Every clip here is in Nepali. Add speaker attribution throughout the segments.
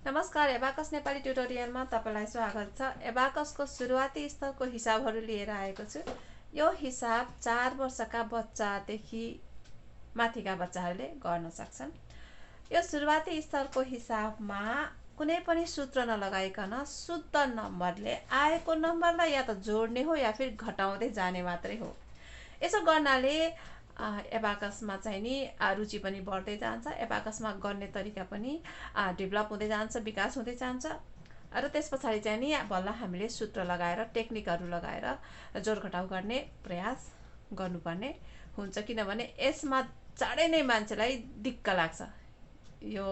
Speaker 1: नमस्कार, एबाकस नेपाली ट्युटोरियलमा तपाईलाई स्वागत छ। एबाकसको सुरुवाती स्तरको हिसाबहरू लिएर आएको छु। यो हिसाब 4 वर्षका बच्चादेखि माथिका बच्चाहरूले गर्न सक्छन्। यो सुरुवाती स्तरको हिसाबमा कुनै पनि सूत्र नलगाइकन शुद्ध नम्बरले आएको नम्बरलाई या त जोड्ने हो या फिर घटाउँदै जाने मात्रै हो। यसो गर्नाले एबाकसमा चाहिँ नि रुचि पनि बढ्दै जान्छ। एबाकसमा गर्ने तरिका पनि डेभलप हुँदै जान्छ, विकास हुँदै जान्छ। र त्यस पछाडि चाहिँ नि बल्ल हामीले सूत्र लगाएर टेक्निकहरू लगाएर जोड घटाउ गर्ने प्रयास गर्नुपर्ने हुन्छ। किनभने यसमा चाँडै नै मान्छेलाई दिक्क लाग्छ, यो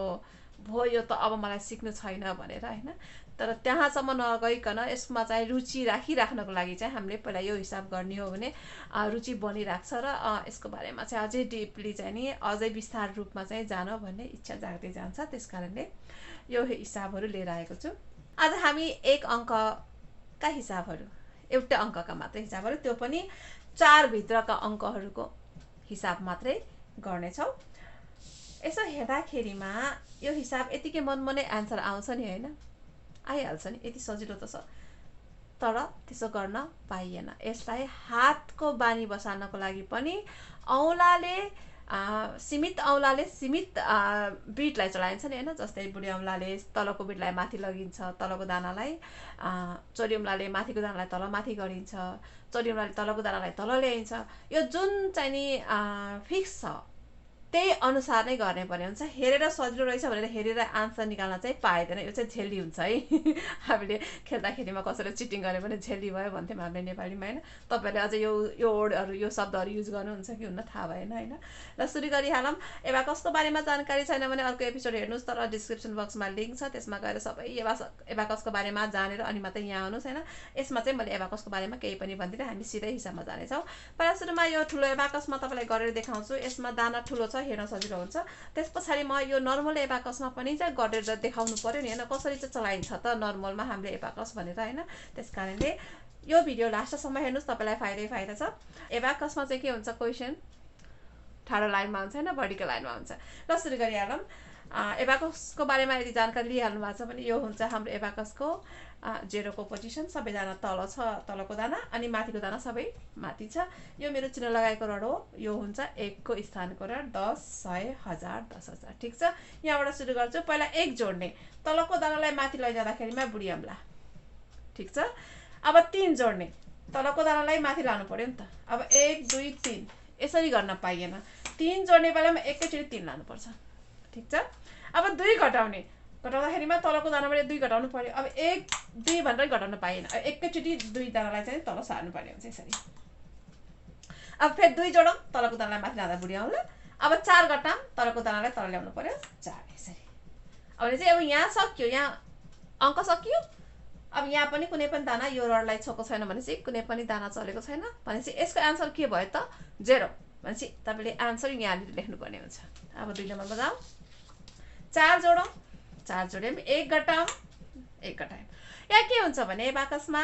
Speaker 1: भो यो त अब मलाई सिक्नु छैन भनेर हैन। तर त्यहाँसम्म नगइकन यसमा चाहिँ रुचि राखिराख्नको लागि चाहिँ हामीले पहिला यो हिसाब गर्ने हो भने रुचि बनिराख्छ र यसको बारेमा चाहिँ अझै डिपली चाहिँ नि अझै विस्तार रूपमा चाहिँ जान भन्ने इच्छा जाग्दै जान्छ। त्यसकारणले यो हिसाबहरू लिएर आएको छु। आज हामी एक अङ्कका हिसाबहरू, एउटै अङ्कका मात्रै हिसाबहरू, त्यो पनि 4 भित्रका अङ्कहरूको हिसाब मात्रै गर्नेछौँ। यसो हेर्दाखेरिमा यो हिसाब यतिकै मनमनै आन्सर आउँछ नि हैन, आइहाल्छ नि, यति सजिलो त छ। तर त्यसो गर्न पाइएन। यसलाई हातको बानी बसाल्नको लागि पनि औँलाले सीमित औँलाले सीमित बिटलाई चलाइन्छ नि हैन। जस्तै बुढी औँलाले तलको बिटलाई माथि लगिन्छ, तलको दानालाई चोरी औँलाले माथिको दानालाई तल माथि गरिन्छ, चोरी औँलाले तलको दानालाई तल ल्याइन्छ। यो जुन चाहिँ नि फिक्स छ त्यही अनुसार नै गर्ने पर्ने हुन्छ। हेरेर सजिलो रहेछ भनेर हेरेर आन्सर निकाल्न चाहिँ पाइँदैन, यो चाहिँ झेल्ली हुन्छ है। हामीले खेल्दाखेरिमा कसैले चिटिङ गरे भने झेल्ली भयो भन्थ्यौँ हामीले नेपालीमा हैन। तपाईहरुले अझै यो वर्डहरु यो शब्दहरु युज गर्नुहुन्छ कि हुन्न थाहा भएन हैन। ल सुरु गरिहालौँ। एबाकसको बारेमा जानकारी छैन भने अर्को एपिसोड हेर्नुस्, तर डिस्क्रिप्सन बक्समा लिंक छ, त्यसमा गएर सबै एबाकसको बारेमा जानेर अनि मात्रै यहाँ आउनुस् हैन। यसमा चाहिँ मैले एबाकसको बारेमा केही पनि भन्दिनँ, हामी सिधै हिसाबमा जानेछौँ। पहिला सुरुमा यो ठुलो एबाकसमा तपाईलाई गरेर देखाउँछु। यसमा दाना ठुलो छ, हेर्न सजिलो हुन्छ। त्यसपछि म यो नर्मल एबाकसमा पनि चाहिँ गरेर देखाउनु पर्यो नि हैन, कसरी चाहिँ चलाइन्छ त नर्मलमा हामीले एबाकस भनेर हैन। त्यसकारणले यो भिडियो लास्टसम्म हेर्नुस्, तपाईलाई फाइदा छ। एबाकसमा चाहिँ के हुन्छ, क्वेशन ठाडो लाइनमा हुन्छ हैन, भर्टिकल लाइनमा हुन्छ। ल सुरु गरिहालौँ। एबाकसको बारेमा यदि जानकारी लिइहाल्नु भएको छ भने यो हुन्छ हाम्रो एबाकसको जेरोको पोजिसन। सबै दाना तल छ, तलको दाना अनि माथिको दाना सबै माथि छ। यो मेरो चिन्ह लगाएको रड हो, यो हुन्छ 1 को स्थानको रड। 10, 100, 1000, 10,000। ठीक छ, यहाँबाट सुरु गर्छु। पहिला 1 जोड्ने, तलको दानालाई माथि लैजाँदाखेरिमा बुढी अम्ला। ठीक छ। अब 3 जोड्ने, तलको दानालाई माथि लानु पर्यो नि त। अब 1, 2, 3 यसरी गर्न पाइएन। 3 जोड्ने बेलामा एकैचोटी 3 लानुपर्छ। ठीक छ। अब 2 घटाउने, घटाउँदाखेरिमा तलको दानाबाट 2 घटाउनु पर्यो। अब 1, 2 भनेर घटाउन पाइएन, एकैचोटी 2 दानालाई चाहिँ तल सार्नु पर्ने हुन्छ यसरी। अब फेरि 2 जोडौँ, तलको दानालाई माथि लाँदा बुढी औँला। अब 4 घटाम, तलको दानालाई तल ल्याउनु पर्यो 4 यसरी। अब यहाँ सक्यो, यहाँ अङ्क सकियो। अब यहाँ पनि कुनै पनि दाना यो रडलाई छोएको छैन भनेपछि कुनै पनि दाना चलेको छैन भनेपछि यसको आन्सर के भयो त, 0 भनेपछि तपाईले आन्सर यहाँनिर लेख्नुपर्ने हुन्छ। अब 2 नम्बरमा जाउँ। 4 जोडौँ, 4 जोड्यौँ, 1 घटाउँ, 1 घटायौँ। यहाँ के हुन्छ भने एबाकसमा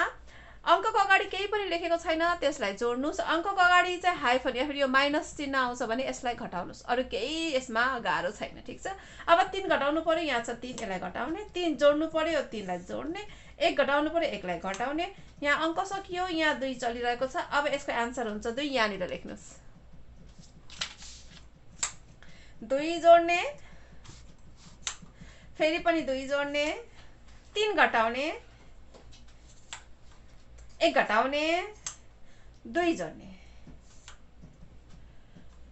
Speaker 1: अङ्कको अगाडि केही पनि लेखेको छैन, त्यसलाई जोड्नुस्। अङ्कको अगाडि चाहिँ हाइफन या फिर यो माइनस चिन्ह आउँछ भने यसलाई घटाउनुस्। अरु केही यसमा गाह्रो छैन। ठीक छ। अब 3 घटाउनु पर्यो, यहाँ छ 3, यसलाई घटाउने। 3 जोड्नु पर्यो, 3 लाई जोड्ने। 1 घटाउनु पर्यो, 1 लाई घटाउने। यहाँ अङ्क सकियो, यहाँ 2 चलिरहेको छ। अब यसको आन्सर हुन्छ 2, यहाँनिर लेख्नुस्। 2 जोड्ने, फेरि पनि 2 जोड्ने, 3 घटाउने, 1 घटाउने, 2 जोड्ने।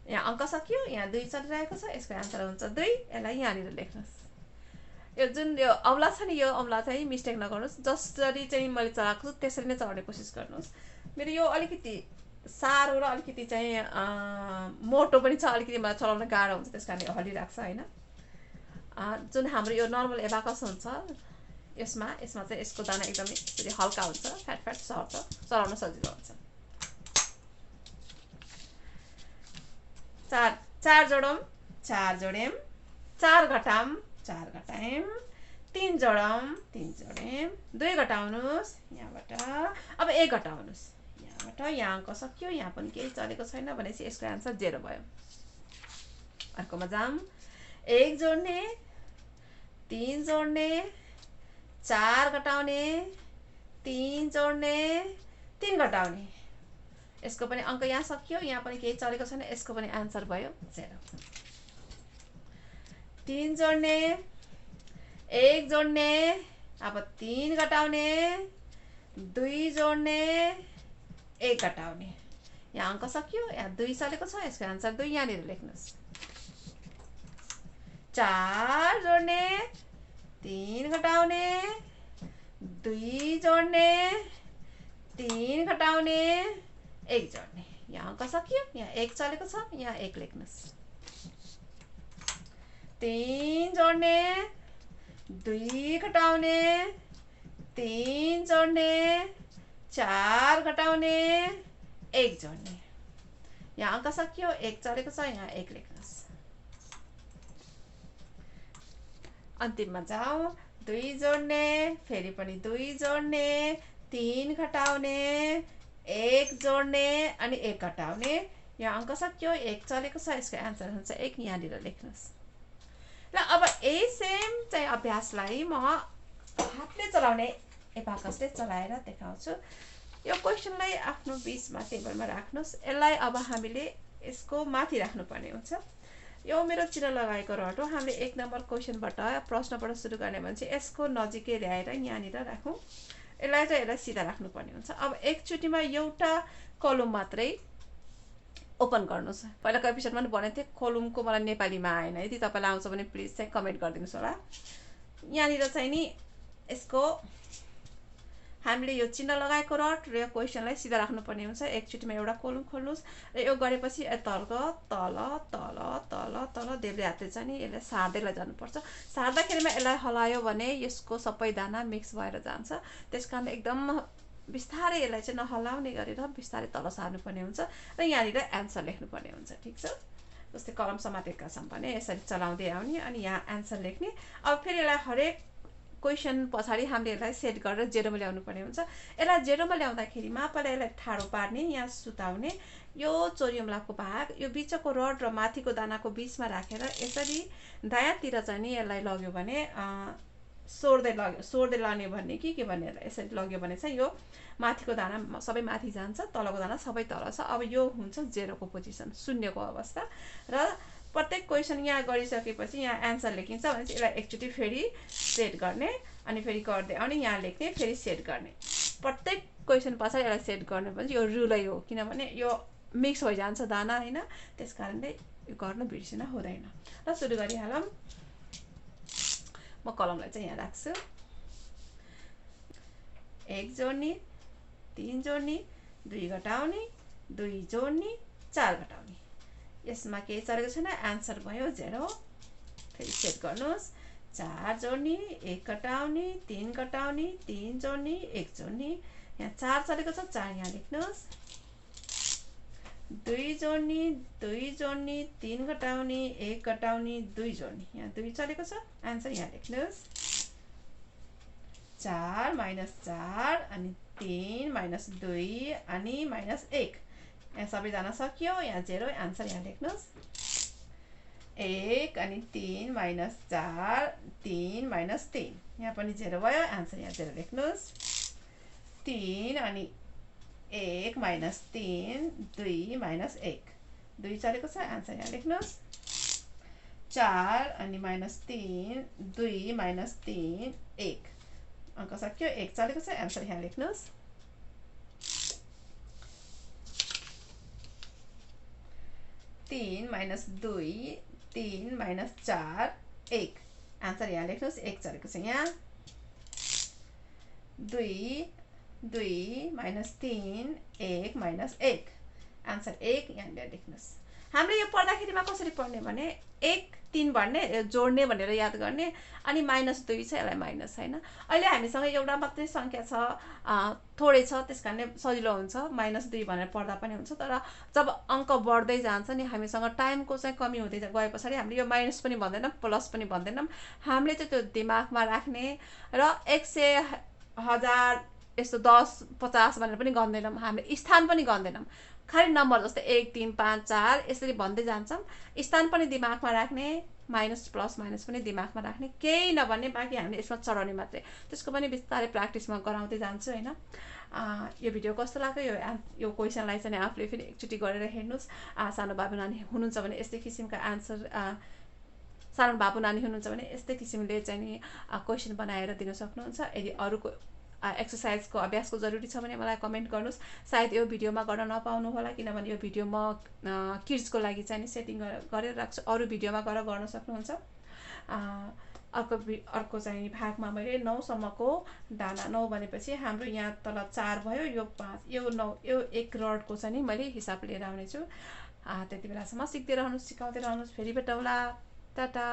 Speaker 1: यहाँ अङ्क सकियो, यहाँ 2 चलिरहेको छ, यसको आन्सर हुन्छ 2, यसलाई यहाँनिर लेख्नुस्। यो जुन यो औँला छ नि, यो औँला चाहिँ मिस्टेक नगर्नुस्। जसरी चाहिँ मैले चलाएको छु त्यसरी नै चलाउने कोसिस गर्नुस्। मेरो यो अलिकति सारो र अलिकति चाहिँ मोटो पनि छ, अलिकति मलाई चलाउन गाह्रो हुन्छ, त्यसकारणले हल्लिराख्छ हैन। जुन हाम्रो यो नर्मल एबाकस हुन्छ यसमा चाहिँ यसको दाना एकदमै हल्का हुन्छ, फ्याट सर्छ, चलाउन सजिलो हुन्छ। 4 जोडौँ, 4 जोड्यौँ, 4 घटाम, 4 घटायौँ, 3 जोडौँ, 3 जोड्यौँ, 2 घटाउनुस् यहाँबाट। अब 1 घटाउनुस् यहाँबाट। यहाँ अङ्क सकियो, यहाँ पनि केही चलेको छैन भनेपछि यसको आन्सर 0 भयो। अर्कोमा जाऊँ। 1 जोड्ने, 3 जोड्ने 4 घटाउने 3 जोड्ने 3 घटाउने यसको पनि अंक यहाँ सकियो यहाँ पनि केही चलेको छैन यसको पनि आन्सर भयो 0 3 जोड्ने 1 जोड्ने अब 3 घटाउने 2 जोड्ने 1 घटाउने यहाँ अंक सकियो यहाँ 2 चलेको छ यसको आन्सर 2 यहाँ निर लेख्नुस् 4 जोड्ने 3 घटाउने 2 जोड्ने 3 घटाउने 1 जोड्ने यहाँ अंक सकियो यहाँ 1 चलेको छ यहाँ 1 लेख्नुस् 3 जोड्ने 2 घटाउने 3 जोड्ने 4 घटाउने 1 जोड्ने यहाँ अंक सकियो 1 चलेको छ यहाँ 1 लेख्नुस् अन्तिममा जाऊ 2 जोड्ने फेरि पनि 2 जोड्ने 3 घटाउने 1 जोड्ने अनि 1 घटाउने यहाँ अंक सक्यो 1 चलेको छ यसको आन्सर हुन्छ 1 यहाँ निर लेख्नुस् ल अब यही सेम चाहिँ अभ्यासलाई म हातले चलाउने एबाकसले चलाएर देखाउँछु यो क्वेशनलाई आफ्नो बीचमा टेबलमा राख्नुस् यसलाई अब हामीले यसको माथि राख्नुपर्ने हुन्छ यो मेरो चिन्ह लगाएको रड हो हामीले 1 नम्बर क्वेशनबाट प्रश्नबाट सुरु गर्ने भने चाहिँ यसको नजिकै ल्याएर यहाँ निर राखौं यसलाई चाहिँ यसलाई सिधा राख्नुपर्ने हुन्छ अब एकचोटीमा एउटा कलम मात्रै ओपन गर्नुस् पहिलाको एपिसोडमा पनि भनेथे कलमको मलाई नेपालीमा आएन यदि तपाईलाई आउँछ भने प्लिज चाहिँ कमेन्ट गरिदिनुस् होला यहाँ निर चाहिँ नि यसको हामीले यो चिन्ह लगाएको रड र यो क्वेशनलाई सिधा राख्नुपर्ने हुन्छ एकचोटीमा एउटा कलम खोल्नुस् र यो गरेपछि तल तल तल तल तल देब्रे हातले चाहिँ नि यसलाई सार्दै लैजानुपर्छ सार्दाखेरिमा यसलाई हलायो भने यसको सबै दाना मिक्स भएर जान्छ त्यसकारण एकदम बिस्तारै यसलाई चाहिँ नहलाउने गरेर बिस्तारै तल सार्नुपर्ने हुन्छ र यहाँनिर एन्सर लेख्नुपर्ने हुन्छ ठीक छ जस्तै कलम समातेका छौं भने यसरी चलाउँदै आउने अनि यहाँ एन्सर लेख्ने अब फेरि यसलाई हरेक क्वेशन पछाडी हामीले यसलाई सेट गरेर जेरोमा ल्याउनु पर्ने हुन्छ यसलाई जेरोमा ल्याउँदाखेरिमा पहिला यसलाई ठाडो पार्ने यहाँ सुताउने यो चोरियमलाको भाग यो बीचको रड र माथिको दानाको बीचमा राखेर यसरी दायाँतिर चाहिँ नि यसलाई लग्यो भने सोर्दै लाने भन्ने के भन्ने यसरी लग्यो भने चाहिँ यो माथिको दाना सबै माथि जान्छ तलको दाना सबै तल छ अब यो हुन्छ जेरोको पोजिसन शून्यको अवस्था र प्रत्येक क्वेशन यहाँ गरिसकेपछि यहाँ एन्सर लेखिन्छ भने चाहिँ यसलाई एकचोटी फेरि सेट गर्ने अनि फेरि गर्दै आउने यहाँ लेख्ने फेरि सेट गर्ने प्रत्येक क्वेशन पछाडि यसलाई सेट गर्ने भने यो रुलै हो किनभने यो मिक्स भइजान्छ दाना हैन त्यसकारणले यो गर्न बिर्सिन हुँदैन र सुरु गरिहालौं म कलमलाई चाहिँ यहाँ राख्छु 1 जोड्ने 3 जोड्ने 2 घटाउने 2 जोड्ने 4 घटाउने यसमा केही चलेको छैन आन्सर भयो 0 फेरि सेट गर्नुस् 4 जोड्ने 1 घटाउने 3 घटाउने 3 जोड्ने 1 जोड्ने यहाँ 4 चलेको छ 4 यहाँ लेख्नुस् 2 जोड्ने 3 घटाउने 1 घटाउने 2 जोड्ने यहाँ 2 चलेको छ आन्सर यहाँ लेख्नुस् 4 - 4 अनि 3 - 2 अनि -1 यहाँ सबैजना सकियो यहाँ 0 आन्सर यहाँ लेख्नुस् 1 अनि 3 - 4 3 - 3 यहाँ पनि 0 भयो आन्सर यहाँ 0 लेख्नुस् 3 अनि 1 - 3 2 - 1 2 चलेको छ आन्सर यहाँ लेख्नुस् 4 अनि -3 2 - 3 1 अंक सक्यो 1 चलेको छ आन्सर यहाँ लेख्नुस् 3 - 2 3 - 4 1 आन्सर यहाँ लेख्नुस् 1 चलेको छ यहाँ 2 2 - 3 1 - 1 आन्सर 1 यहाँ लेख्नुस् हामीले यो पढ्दाखेरिमा कसरी पढ्ने भने 1 3 भन्ने जोड्ने भनेर याद गर्ने अनि -2 छ यसलाई माइनस हैन अहिले हामीसँग एउटा मात्रै संख्या छ थोरै छ त्यसकारणले सजिलो हुन्छ -2 भनेर पढ्दा पनि हुन्छ तर जब अंक बढ्दै जान्छ नि हामीसँग टाइमको चाहिँ कमी हुँदै गएपछि हामीले यो माइनस पनि भन्दैनौं प्लस पनि भन्दैनौं हामीले चाहिँ त्यो दिमागमा राख्ने र 100 1000 यस्तो 10 50 भनेर पनि गन्दैनौं हामीले स्थान पनि गन्दैनौं खालि नम्बर जस्तै 1 3 5 4 यसरी भन्दै जान्छौँ। स्थान पनि दिमागमा राख्ने, माइनस प्लस माइनस पनि दिमागमा राख्ने, केही नभन्ने, बाँकी हामीले यसमा चढाउने मात्रै। त्यसको पनि बिस्तारै प्र्याक्टिसमा गराउँदै जान्छु होइन। यो भिडियो कस्तो लाग्यो, यो क्वेसनलाई चाहिँ आफूले फेरि एकचोटि गरेर हेर्नुहोस्। सानो बाबु नानी हुनुहुन्छ भने यस्तै किसिमका आन्सर, सानो बाबु नानी हुनुहुन्छ भने यस्तै किसिमले चाहिँ नि क्वेसन बनाएर दिन सक्नुहुन्छ। यदि अरूको एक्सर्साइजको अभ्यासको जरुरी छ भने मलाई कमेन्ट गर्नुहोस्। सायद यो भिडियोमा गर्न नपाउनु होला, किनभने यो भिडियो म किड्सको लागि चाहिँ नि सेटिङ गरेर राख्छु। अरू भिडियोमा गएर गर्न सक्नुहुन्छ। अर्को चाहिँ भागमा मैले 9 सम्मको दाना, 9 भनेपछि हाम्रो यहाँ तल 4 भयो, यो 5, यो 9, यो 1 रडको चाहिँ नि मैले हिसाब लिएर आउनेछु। त्यति बेलासम्म सिक्दै रहनुहोस्, सिकाउँदै रहनुहोस्। फेरि भेटौँला, टाटा।